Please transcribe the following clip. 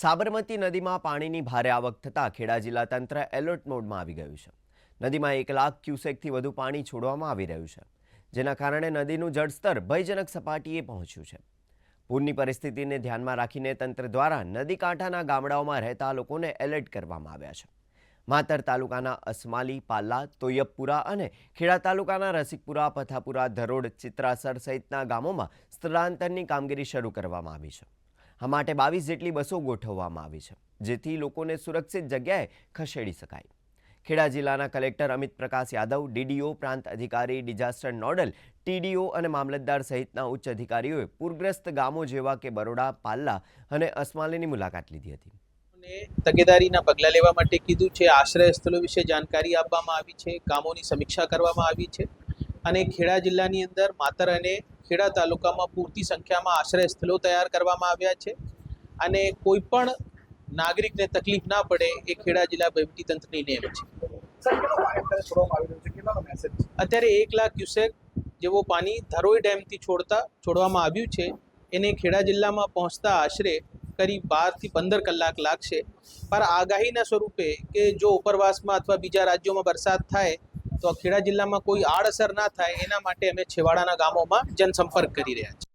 સાબરમતી નદીમાં પાણીની ભારે આવક થતાં ખેડા જિલ્લા તંત્ર એલર્ટ મોડમાં આવી ગયું છે। નદીમાં 1 લાખ ક્યુસેકથી વધુ પાણી છોડવામાં આવી રહ્યું છે, જેના કારણે નદીનું જળસ્તર ભયજનક સપાટીએ પહોંચ્યું છે। પૂરની પરિસ્થિતિને ધ્યાનમાં રાખીને તંત્ર દ્વારા નદી કાંઠાના ગામડાઓમાં રહેતા લોકોને એલર્ટ કરવામાં આવ્યા છે। માતર તાલુકાના અસમાલી, પાલ્લા, તોયબપુરા અને ખેડા તાલુકાના રસિકપુરા, પથાપુરા, ધરોડ, ચિત્રાસર સહિતના ગામોમાં સ્થળાંતરની કામગીરી શરૂ કરવામાં આવી છે। આ માટે 22 જેટલી બસો ગોઠવવામાં આવી છે, જેથી લોકોને સુરક્ષિત જગ્યાએ ખસેડી શકાય। ખેડા જિલ્લાના કલેક્ટર અમિત પ્રકાશ યાદવ, ડીડીઓ, પ્રાંત અધિકારી, ડિઝાસ્ટર નોડલ, ટીડીઓ અને મામલતદાર સહિતના ઉચ્ચ અધિકારીઓએ પૂરગ્રસ્ત ગામો જેવા કે બરોડા, પાલ્લા અને અસમાલીની મુલાકાત લીધી હતી। તકેદારીના પગલાં લેવા માટે કીધું છે। આશ્રય સ્થળો વિશે જાણકારી આપવામાં આવી છે, ગામોની સમીક્ષા કરવામાં આવી છે અને ખેડા જિલ્લાની અંદર માતર અને ખેડા તાલુકામાં પૂરતી સંખ્યામાં આશ્રય સ્થળો તૈયાર કરવામાં આવ્યા છે અને કોઈ પણ નાગરિકને તકલીફ ના પડે એ ખેડા જિલ્લા વહીવટીતંત્રની નેમ છે। અત્યારે 1 લાખ ક્યુસેક જેવો પાણી ધરોઈ ડેમથી છોડવામાં આવ્યું છે। એને ખેડા જિલ્લામાં પહોંચતા આશરે करीब 12 થી 15 કલાક લાગશે। पर आगाहीना स्वरूपे कि जो उपरवासमां अथवा बीजा राज्यों में वरसाद थाय तो खेड़ा जिल्लामां कोई आड़असर ना थाय एना माटे अमे छेवाड़ाना गामोमां जनसंपर्क करी रह्या छीए।